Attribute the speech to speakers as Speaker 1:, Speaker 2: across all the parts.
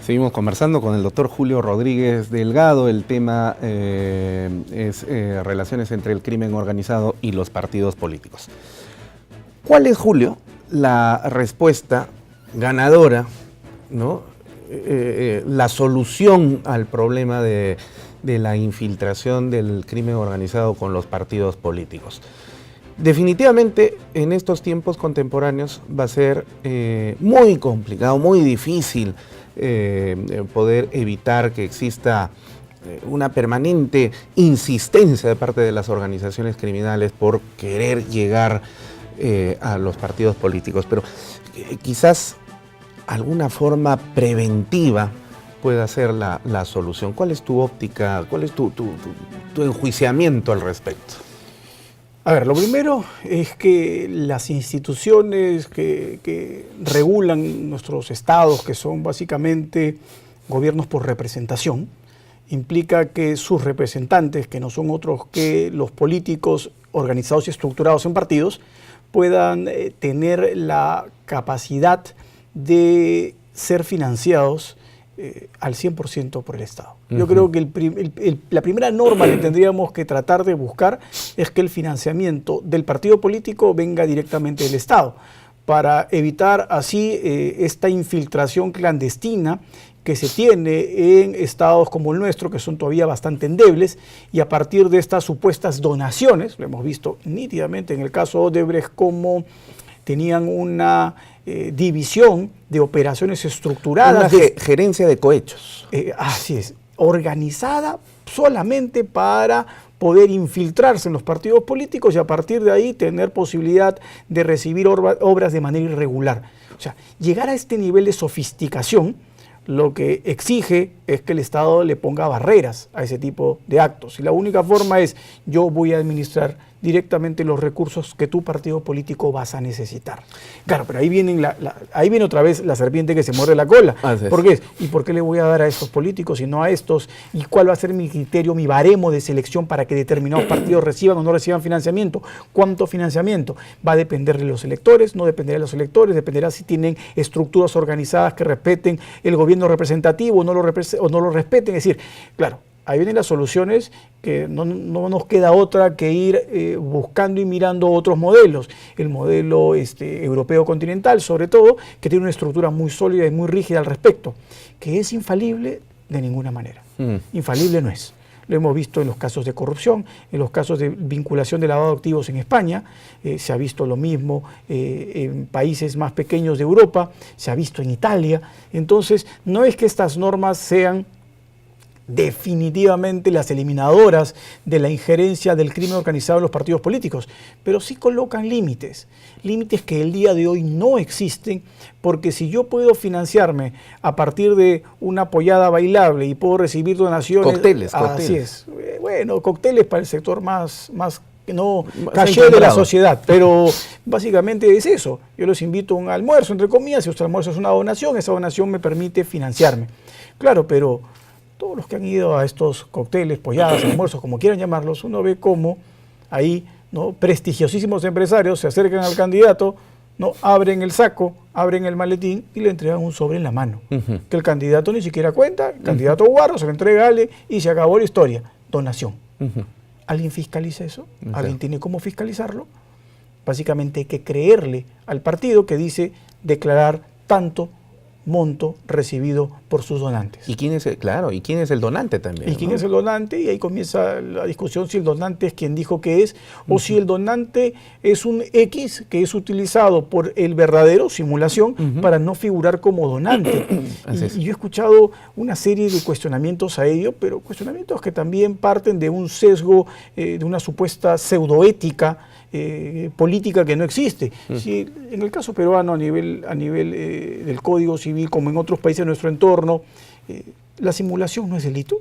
Speaker 1: Seguimos conversando con el doctor Julio Rodríguez Delgado. El tema es relaciones entre el crimen organizado y los partidos políticos. ¿Cuál es, Julio, la respuesta ganadora, ¿no? La solución al problema de la infiltración del crimen organizado con los partidos políticos? Definitivamente, en estos tiempos contemporáneos va a ser muy complicado, muy difícil poder evitar que exista una permanente insistencia de parte de las organizaciones criminales por querer llegar a los partidos políticos. Pero quizás alguna forma preventiva pueda ser la solución. ¿Cuál es tu óptica, cuál es tu enjuiciamiento al respecto?
Speaker 2: A ver, lo primero es que las instituciones que regulan nuestros estados, que son básicamente gobiernos por representación, implica que sus representantes, que no son otros que los políticos organizados y estructurados en partidos, puedan tener la capacidad de ser financiados al 100% por el Estado. Yo creo que la primera norma que tendríamos que tratar de buscar es que el financiamiento del partido político venga directamente del Estado, para evitar así esta infiltración clandestina que se tiene en estados como el nuestro, que son todavía bastante endebles, y a partir de estas supuestas donaciones, lo hemos visto nítidamente en el caso de Odebrecht, como tenían una división de operaciones estructuradas.
Speaker 1: Una gerencia de cohechos.
Speaker 2: Así es, organizada solamente para poder infiltrarse en los partidos políticos y a partir de ahí tener posibilidad de recibir obras de manera irregular. O sea, llegar a este nivel de sofisticación lo que exige es que el Estado le ponga barreras a ese tipo de actos. Y la única forma es: yo voy a administrar directamente los recursos que tu partido político vas a necesitar. Claro, pero ahí viene otra vez la serpiente que se muerde la cola. ¿Por qué? ¿Y por qué le voy a dar a estos políticos y no a estos? ¿Y cuál va a ser mi criterio, mi baremo de selección para que determinados partidos reciban o no reciban financiamiento? ¿Cuánto financiamiento? Va a depender de los electores, no dependerá de los electores, dependerá si tienen estructuras organizadas que respeten el gobierno representativo o no lo respeten. Es decir, claro, ahí vienen las soluciones, que no nos queda otra que ir buscando y mirando otros modelos. El modelo europeo continental, sobre todo, que tiene una estructura muy sólida y muy rígida al respecto. ¿Que es infalible? De ninguna manera. Infalible no es. Lo hemos visto en los casos de corrupción, en los casos de vinculación de lavado de activos en España, se ha visto lo mismo en países más pequeños de Europa, se ha visto en Italia. Entonces, no es que estas normas sean definitivamente las eliminadoras de la injerencia del crimen organizado en los partidos políticos, pero sí colocan límites que el día de hoy no existen, porque si yo puedo financiarme a partir de una pollada bailable y puedo recibir donaciones...
Speaker 1: Cócteles.
Speaker 2: Así es. Bueno, cócteles para el sector más no caché de la sociedad, pero básicamente es eso. Yo los invito a un almuerzo, entre comillas, si vuestro almuerzo es una donación, esa donación me permite financiarme. Claro, pero todos los que han ido a estos cócteles, polladas, almuerzos, como quieran llamarlos, uno ve cómo ahí, ¿no?, prestigiosísimos empresarios se acercan al candidato, ¿no?, abren el saco, abren el maletín y le entregan un sobre en la mano. Que el candidato ni siquiera cuenta, el candidato guarro se lo entrega a Ale y se acabó la historia. Donación. ¿Alguien fiscaliza eso? ¿Alguien tiene cómo fiscalizarlo? Básicamente hay que creerle al partido que dice declarar tanto monto recibido por sus donantes.
Speaker 1: ¿Y quién es el donante también?
Speaker 2: ¿Y quién es el donante? Y ahí comienza la discusión si el donante es quien dijo que es, o si el donante es un X que es utilizado por el verdadero, simulación, para no figurar como donante. Y yo he escuchado una serie de cuestionamientos a ello, pero cuestionamientos que también parten de un sesgo, de una supuesta pseudoética política que no existe. Si en el caso peruano, a nivel del Código Civil, como en otros países de nuestro entorno, la simulación no es delito.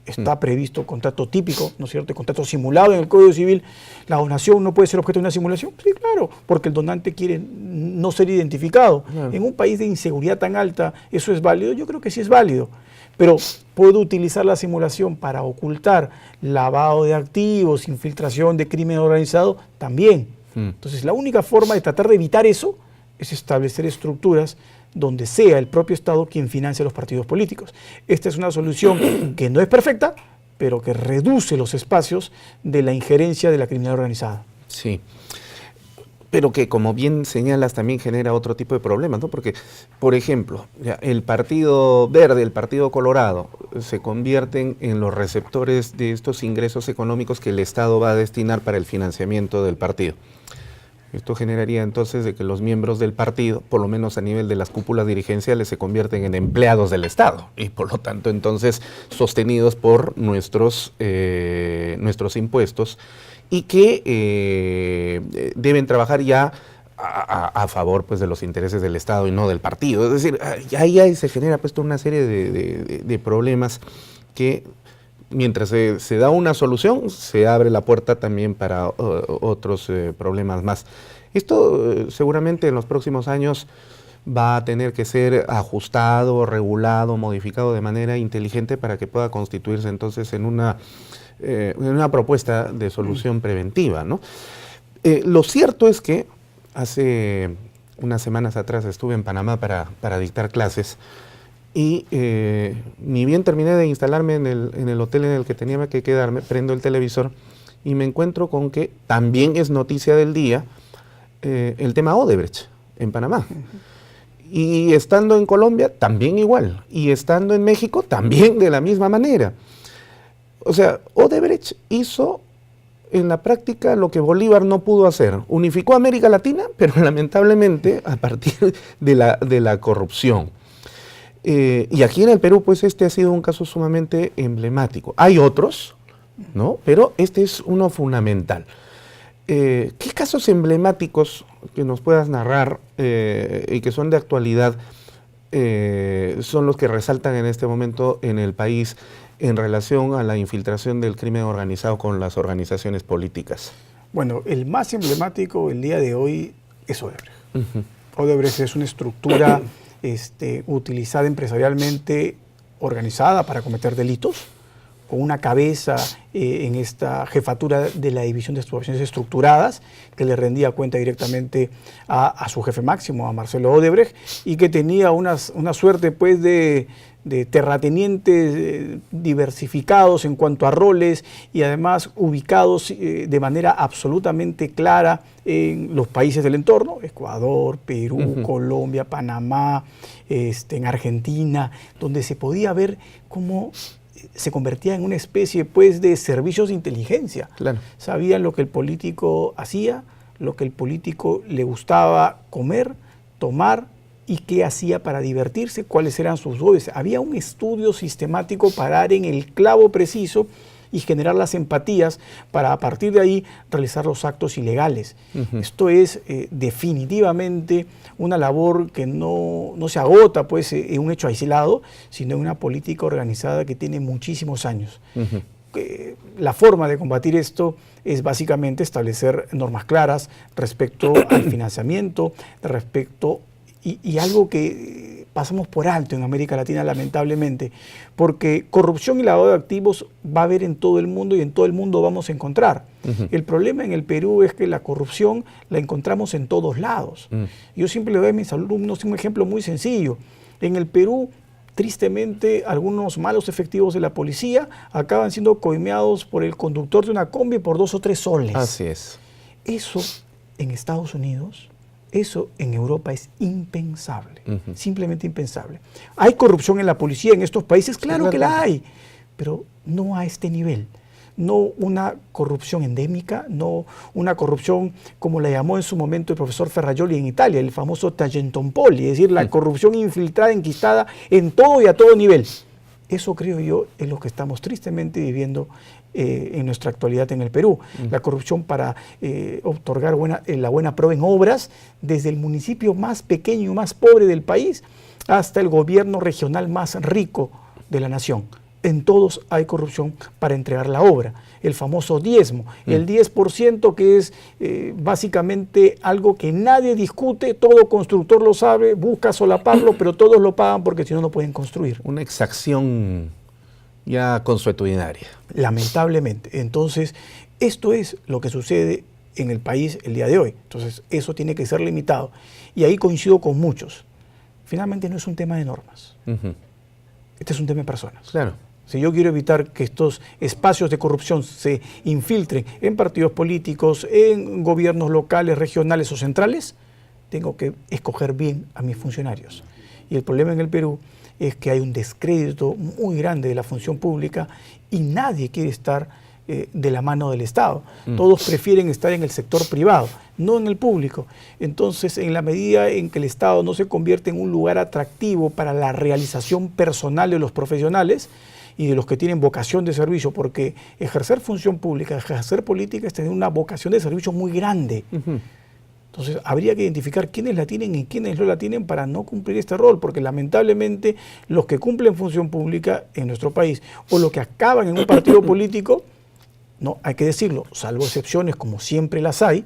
Speaker 2: Está previsto contrato típico, ¿no es cierto?, el contrato simulado en el Código Civil. ¿La donación no puede ser objeto de una simulación? Sí, claro, porque el donante quiere no ser identificado. En un país de inseguridad tan alta, ¿eso es válido? Yo creo que sí es válido. Pero puedo utilizar la simulación para ocultar lavado de activos, infiltración de crimen organizado, también. Entonces, la única forma de tratar de evitar eso es establecer estructuras donde sea el propio Estado quien financie a los partidos políticos. Esta es una solución que no es perfecta, pero que reduce los espacios de la injerencia de la criminalidad organizada.
Speaker 1: Sí, pero que, como bien señalas, también genera otro tipo de problemas, ¿no? Porque, por ejemplo, ya, el Partido Verde, el Partido Colorado, se convierten en los receptores de estos ingresos económicos que el Estado va a destinar para el financiamiento del partido. Esto generaría entonces de que los miembros del partido, por lo menos a nivel de las cúpulas dirigenciales, se convierten en empleados del Estado y por lo tanto entonces sostenidos por nuestros impuestos y que deben trabajar ya a favor pues, de los intereses del Estado y no del partido. Es decir, ahí se genera pues, toda una serie de problemas que mientras se da una solución, se abre la puerta también para otros problemas más. Esto seguramente en los próximos años va a tener que ser ajustado, regulado, modificado de manera inteligente para que pueda constituirse entonces en una propuesta de solución preventiva, ¿no? Lo cierto es que hace unas semanas atrás estuve en Panamá para dictar clases y ni bien terminé de instalarme en el hotel en el que tenía que quedarme, prendo el televisor y me encuentro con que también es noticia del día el tema Odebrecht en Panamá. Y estando en Colombia, también igual. Y estando en México, también de la misma manera. O sea, Odebrecht hizo en la práctica lo que Bolívar no pudo hacer. Unificó a América Latina, pero lamentablemente a partir de la corrupción. Y aquí en el Perú, pues este ha sido un caso sumamente emblemático. Hay otros, ¿no? Pero este es uno fundamental. ¿Qué casos emblemáticos que nos puedas narrar y que son de actualidad son los que resaltan en este momento en el país en relación a la infiltración del crimen organizado con las organizaciones políticas?
Speaker 2: Bueno, el más emblemático el día de hoy es Odebrecht. Odebrecht es una estructura utilizada empresarialmente, organizada para cometer delitos, con una cabeza en esta jefatura de la División de Explotaciones Estructuradas, que le rendía cuenta directamente a su jefe máximo, a Marcelo Odebrecht, y que tenía una suerte pues de terratenientes diversificados en cuanto a roles y además ubicados de manera absolutamente clara en los países del entorno, Ecuador, Perú, Colombia, Panamá, en Argentina, donde se podía ver cómo se convertía en una especie pues de servicios de inteligencia. Claro. Sabían lo que el político hacía, lo que el político le gustaba comer, tomar y qué hacía para divertirse, cuáles eran sus hobbies. Había un estudio sistemático para dar en el clavo preciso y generar las empatías para a partir de ahí realizar los actos ilegales. Esto es definitivamente una labor que no se agota pues, en un hecho aislado, sino en una política organizada que tiene muchísimos años. La forma de combatir esto es básicamente establecer normas claras respecto al financiamiento, y algo que pasamos por alto en América Latina lamentablemente, porque corrupción y lavado de activos va a haber en todo el mundo y en todo el mundo vamos a encontrar. El problema en el Perú es que la corrupción la encontramos en todos lados. Yo siempre le doy a mis alumnos un ejemplo muy sencillo. En el Perú, tristemente, algunos malos efectivos de la policía acaban siendo coimeados por el conductor de una combi por 2 o 3 soles.
Speaker 1: Así es.
Speaker 2: Eso en Estados Unidos, eso en Europa es impensable, simplemente impensable. ¿Hay corrupción en la policía en estos países? Claro que la hay, pero no a este nivel. No una corrupción endémica, no una corrupción como la llamó en su momento el profesor Ferrajoli en Italia, el famoso Tangentopoli, es decir, la corrupción infiltrada, enquistada en todo y a todo nivel. Eso creo yo es lo que estamos tristemente viviendo en nuestra actualidad en el Perú. La corrupción para otorgar la buena prueba en obras, desde el municipio más pequeño y más pobre del país hasta el gobierno regional más rico de la nación. En todos hay corrupción para entregar la obra. El famoso diezmo, el 10% que es básicamente algo que nadie discute, todo constructor lo sabe, busca solaparlo, pero todos lo pagan porque si no, no pueden construir.
Speaker 1: Una exacción ya consuetudinaria.
Speaker 2: Lamentablemente. Entonces, esto es lo que sucede en el país el día de hoy. Entonces, eso tiene que ser limitado. Y ahí coincido con muchos. finalmente no es un tema de normas. Este es un tema de personas.
Speaker 1: Claro.
Speaker 2: Si yo quiero evitar que estos espacios de corrupción se infiltren en partidos políticos, en gobiernos locales, regionales o centrales, tengo que escoger bien a mis funcionarios. Y el problema en el Perú es que hay un descrédito muy grande de la función pública y nadie quiere estar de la mano del Estado. Todos prefieren estar en el sector privado, no en el público. Entonces, en la medida en que el Estado no se convierte en un lugar atractivo para la realización personal de los profesionales y de los que tienen vocación de servicio, porque ejercer función pública, ejercer política es tener una vocación de servicio muy grande. Entonces, habría que identificar quiénes la tienen y quiénes no la tienen para no cumplir este rol, porque lamentablemente los que cumplen función pública en nuestro país o los que acaban en un partido político, no, hay que decirlo, salvo excepciones como siempre las hay,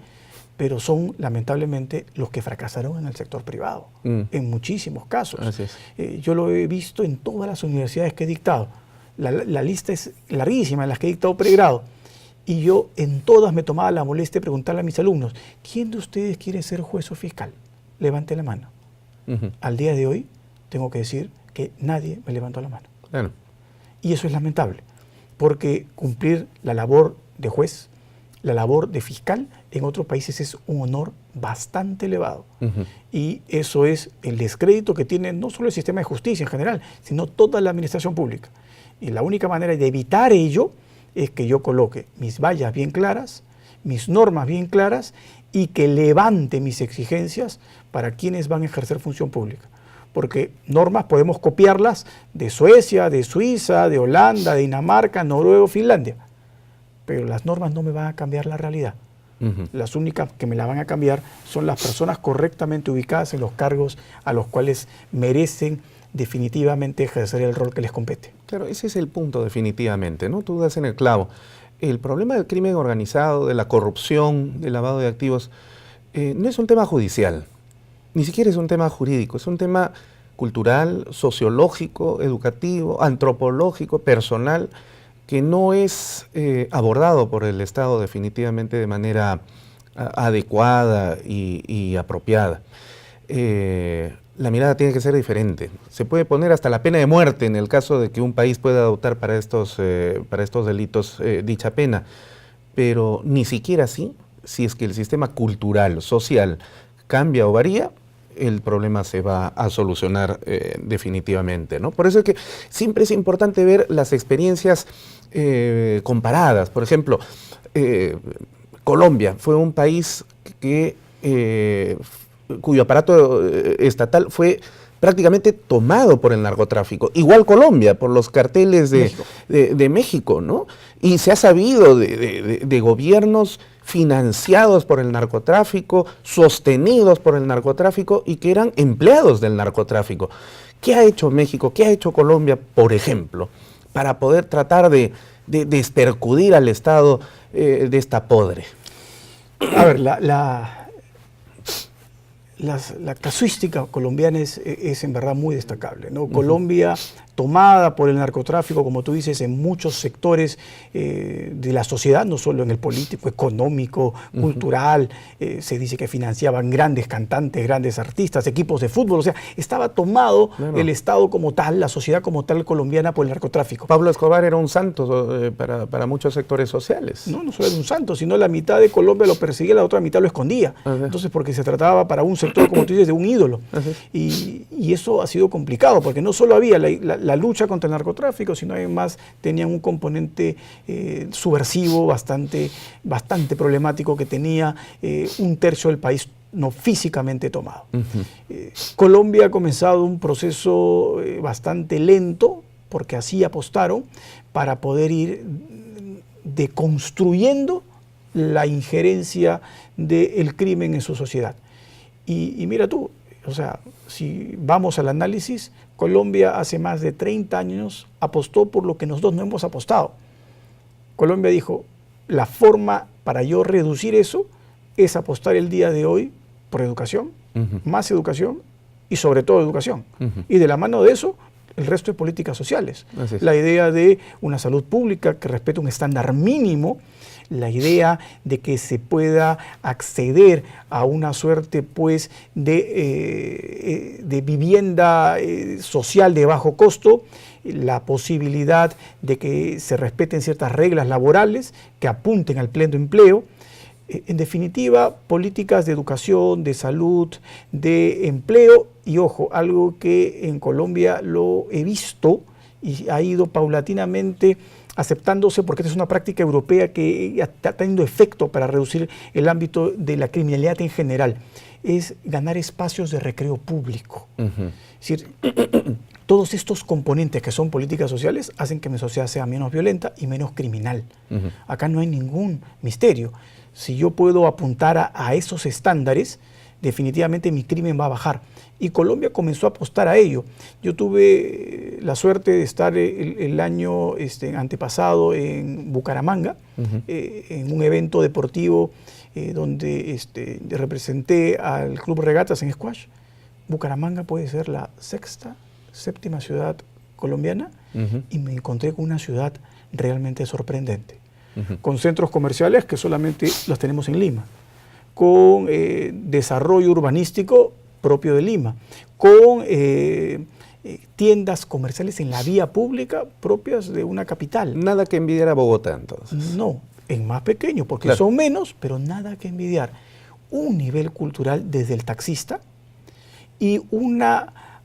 Speaker 2: pero son lamentablemente los que fracasaron en el sector privado, en muchísimos casos.
Speaker 1: Así es.
Speaker 2: Yo lo he visto en todas las universidades que he dictado. La lista es larguísima en las que he dictado pregrado. Y yo en todas me tomaba la molestia de preguntarle a mis alumnos, ¿quién de ustedes quiere ser juez o fiscal? Levante la mano. Al día de hoy tengo que decir que nadie me levantó la mano.
Speaker 1: Claro.
Speaker 2: Y eso es lamentable, porque cumplir la labor de juez, la labor de fiscal, en otros países es un honor bastante elevado. Y eso es el descrédito que tiene no solo el sistema de justicia en general, sino toda la administración pública. Y la única manera de evitar ello es que yo coloque mis vallas bien claras, mis normas bien claras y que levante mis exigencias para quienes van a ejercer función pública. Porque normas podemos copiarlas de Suecia, de Suiza, de Holanda, de Dinamarca, Noruega, Finlandia. Pero las normas no me van a cambiar la realidad. Las únicas que me la van a cambiar son las personas correctamente ubicadas en los cargos a los cuales merecen definitivamente ejercer el rol que les compete.
Speaker 1: Claro, ese es el punto definitivamente, ¿no? Tú das en el clavo. El problema del crimen organizado, de la corrupción, del lavado de activos, no es un tema judicial, ni siquiera es un tema jurídico, es un tema cultural, sociológico, educativo, antropológico, personal, que no es abordado por el Estado definitivamente de manera adecuada y apropiada. La mirada tiene que ser diferente. Se puede poner hasta la pena de muerte en el caso de que un país pueda adoptar para estos delitos dicha pena, pero ni siquiera así, si es que el sistema cultural, social, cambia o varía, el problema se va a solucionar definitivamente, ¿no? Por eso es que siempre es importante ver las experiencias comparadas. Por ejemplo, Colombia fue un país cuyo aparato estatal fue prácticamente tomado por el narcotráfico. Igual Colombia, por los carteles de México, ¿no? Y se ha sabido de gobiernos financiados por el narcotráfico, sostenidos por el narcotráfico y que eran empleados del narcotráfico. ¿Qué ha hecho México? ¿Qué ha hecho Colombia, por ejemplo, para poder tratar de despercudir al Estado de esta podre?
Speaker 2: A ver, la casuística colombiana es en verdad muy destacable, ¿no? Colombia, tomada por el narcotráfico, como tú dices, en muchos sectores de la sociedad, no solo en el político, económico, cultural, se dice que financiaban grandes cantantes, grandes artistas, equipos de fútbol, o sea, estaba tomado el Estado como tal, la sociedad como tal colombiana por el narcotráfico.
Speaker 1: Pablo Escobar era un santo para muchos sectores sociales.
Speaker 2: No solo era un santo, sino la mitad de Colombia lo perseguía, la otra mitad lo escondía. Entonces, porque se trataba para un sector, como tú dices, de un ídolo. Y eso ha sido complicado, porque no solo había la lucha contra el narcotráfico, sino además tenían un componente subversivo bastante problemático que tenía un tercio del país no físicamente tomado. Colombia ha comenzado un proceso bastante lento, porque así apostaron, para poder ir deconstruyendo la injerencia del crimen en su sociedad. Y mira tú, o sea, si vamos al análisis, Colombia hace más de 30 años apostó por lo que nosotros no hemos apostado. Colombia dijo, la forma para yo reducir eso es apostar el día de hoy por educación, más educación y sobre todo educación. Y de la mano de eso, el resto de políticas sociales.
Speaker 1: Así es.
Speaker 2: La idea de una salud pública que respete un estándar mínimo, la idea de que se pueda acceder a una suerte pues de vivienda social de bajo costo, la posibilidad de que se respeten ciertas reglas laborales que apunten al pleno empleo. En definitiva, políticas de educación, de salud, de empleo y, ojo, algo que en Colombia lo he visto y ha ido paulatinamente aceptándose porque esta es una práctica europea que está teniendo efecto para reducir el ámbito de la criminalidad en general, es ganar espacios de recreo público. Es decir, todos estos componentes que son políticas sociales hacen que mi sociedad sea menos violenta y menos criminal. Acá no hay ningún misterio. Si yo puedo apuntar a esos estándares, definitivamente mi crimen va a bajar. Y Colombia comenzó a apostar a ello. Yo tuve la suerte de estar el año antepasado en Bucaramanga, en un evento deportivo donde representé al Club Regatas en squash. Bucaramanga puede ser la séptima ciudad colombiana y me encontré con una ciudad realmente sorprendente. Con centros comerciales que solamente los tenemos en Lima, con desarrollo urbanístico propio de Lima, con tiendas comerciales en la vía pública propias de una capital.
Speaker 1: Nada que envidiar a Bogotá, entonces.
Speaker 2: No, en más pequeño, porque
Speaker 1: claro,
Speaker 2: son menos, pero nada que envidiar. Un nivel cultural desde el taxista y una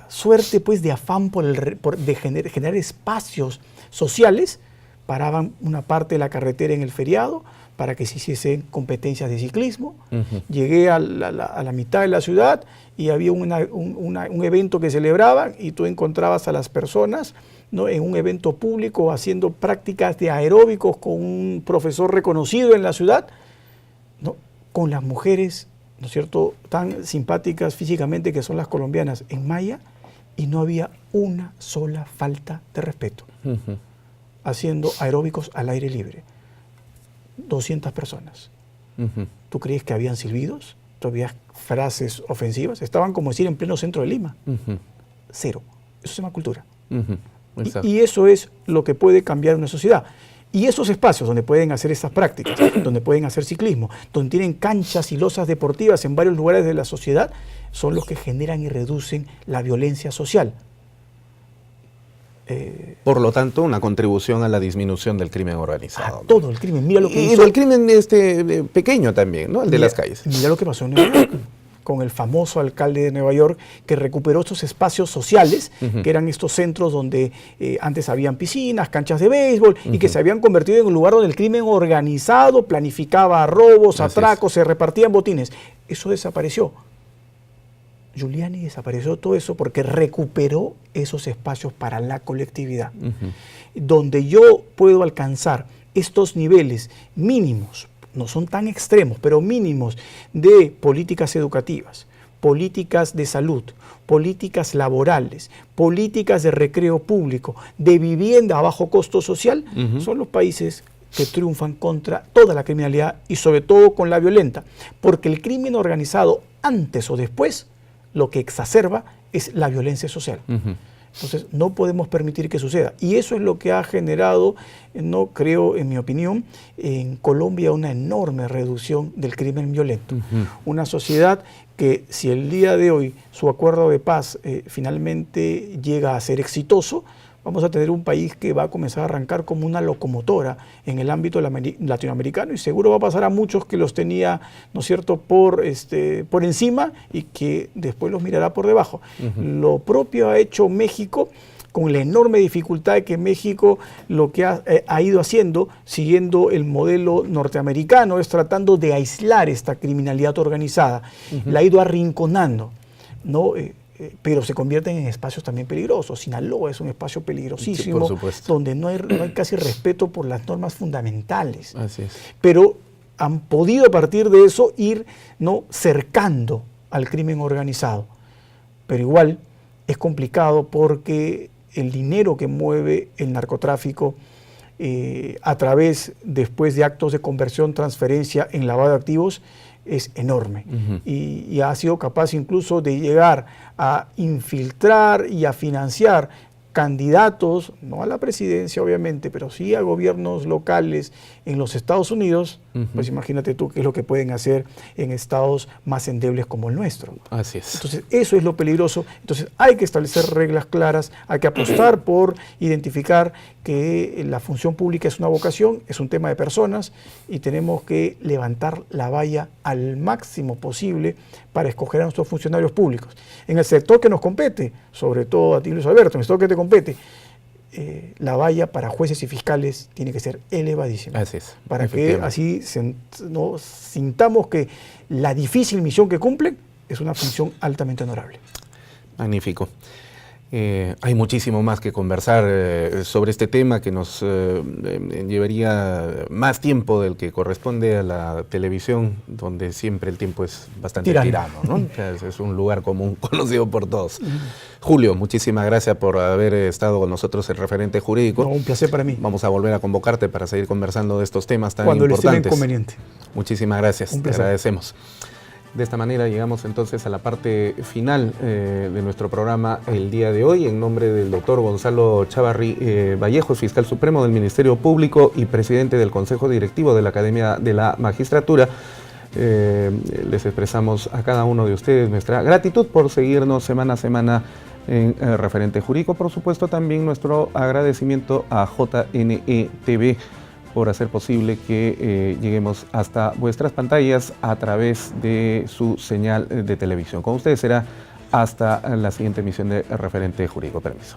Speaker 2: suerte pues de afán de generar espacios sociales. Paraban una parte de la carretera en el feriado para que se hiciesen competencias de ciclismo. Llegué a la mitad de la ciudad y había un evento que celebraban y tú encontrabas a las personas, ¿no?, en un evento público haciendo prácticas de aeróbicos con un profesor reconocido en la ciudad, ¿no?, con las mujeres, ¿no es cierto?, tan simpáticas físicamente que son las colombianas en malla, y no había una sola falta de respeto. Haciendo aeróbicos al aire libre. 200 personas. ¿Tú crees que habían silbidos? ¿Tú habías frases ofensivas? Estaban, como decir, en pleno centro de Lima. Cero. Eso se llama cultura. Y eso es lo que puede cambiar una sociedad. Y esos espacios donde pueden hacer estas prácticas, donde pueden hacer ciclismo, donde tienen canchas y losas deportivas en varios lugares de la sociedad, son los que generan y reducen la violencia social.
Speaker 1: Por lo tanto, una contribución a la disminución del crimen organizado.
Speaker 2: A todo el crimen. Mira lo que
Speaker 1: y
Speaker 2: hizo.
Speaker 1: del crimen pequeño también, ¿no? El de las calles.
Speaker 2: Mira lo que pasó en Nueva York con el famoso alcalde de Nueva York, que recuperó estos espacios sociales, que eran estos centros donde antes habían piscinas, canchas de béisbol, y que se habían convertido en un lugar donde el crimen organizado planificaba robos, atracos, se repartían botines. Eso desapareció. Giuliani desapareció todo eso porque recuperó esos espacios para la colectividad, donde yo puedo alcanzar estos niveles mínimos, no son tan extremos, pero mínimos, de políticas educativas, políticas de salud, políticas laborales, políticas de recreo público, de vivienda a bajo costo social, son los países que triunfan contra toda la criminalidad y sobre todo con la violenta, porque el crimen organizado, antes o después, lo que exacerba es la violencia social. Entonces, no podemos permitir que suceda. Y eso es lo que ha generado, no creo, en mi opinión, en Colombia una enorme reducción del crimen violento. Una sociedad que, si el día de hoy su acuerdo de paz finalmente llega a ser exitoso, vamos a tener un país que va a comenzar a arrancar como una locomotora en el ámbito latinoamericano, y seguro va a pasar a muchos que los tenía, ¿no es cierto?, por encima, y que después los mirará por debajo. Lo propio ha hecho México, con la enorme dificultad de que México lo que ha ido haciendo, siguiendo el modelo norteamericano, es tratando de aislar esta criminalidad organizada. La ha ido arrinconando, ¿no? Pero se convierten en espacios también peligrosos. Sinaloa es un espacio peligrosísimo, donde no hay casi respeto por las normas fundamentales.
Speaker 1: Así es.
Speaker 2: Pero han podido a partir de eso ir, ¿no?, cercando al crimen organizado. Pero igual es complicado porque el dinero que mueve el narcotráfico a través, después de actos de conversión, transferencia en lavado de activos, es enorme. Y ha sido capaz incluso de llegar a infiltrar y a financiar candidatos, no a la presidencia obviamente, pero sí a gobiernos locales en los Estados Unidos. Pues imagínate tú qué es lo que pueden hacer en estados más endebles como el nuestro.
Speaker 1: Así es.
Speaker 2: Entonces eso es lo peligroso. Entonces hay que establecer reglas claras, hay que apostar por identificar que la función pública es una vocación, es un tema de personas y tenemos que levantar la valla al máximo posible para escoger a nuestros funcionarios públicos. En el sector que nos compete, sobre todo a ti Luis Alberto, en el sector que te compete, la valla para jueces y fiscales tiene que ser elevadísima.
Speaker 1: Así es.
Speaker 2: Para que así no sintamos que la difícil misión que cumplen es una función altamente honorable.
Speaker 1: Magnífico. Hay muchísimo más que conversar sobre este tema que nos llevaría más tiempo del que corresponde a la televisión, donde siempre el tiempo es bastante tirano, ¿no? O sea, es un lugar común conocido por todos. Julio, muchísimas gracias por haber estado con nosotros en Referente Jurídico.
Speaker 2: No, un placer para mí.
Speaker 1: Vamos a volver a convocarte para seguir conversando de estos temas tan
Speaker 2: cuando
Speaker 1: importantes.
Speaker 2: Cuando le estime inconveniente.
Speaker 1: Muchísimas gracias,
Speaker 2: Un
Speaker 1: te
Speaker 2: placer.
Speaker 1: agradecemos. De esta manera llegamos entonces a la parte final de nuestro programa el día de hoy. En nombre del doctor Gonzalo Chávarri Vallejos, fiscal supremo del Ministerio Público y presidente del Consejo Directivo de la Academia de la Magistratura, les expresamos a cada uno de ustedes nuestra gratitud por seguirnos semana a semana en Referente Jurídico. Por supuesto, también nuestro agradecimiento a JNE TV por hacer posible que lleguemos hasta vuestras pantallas a través de su señal de televisión. Con ustedes será hasta la siguiente emisión de Referente Jurídico. Permiso.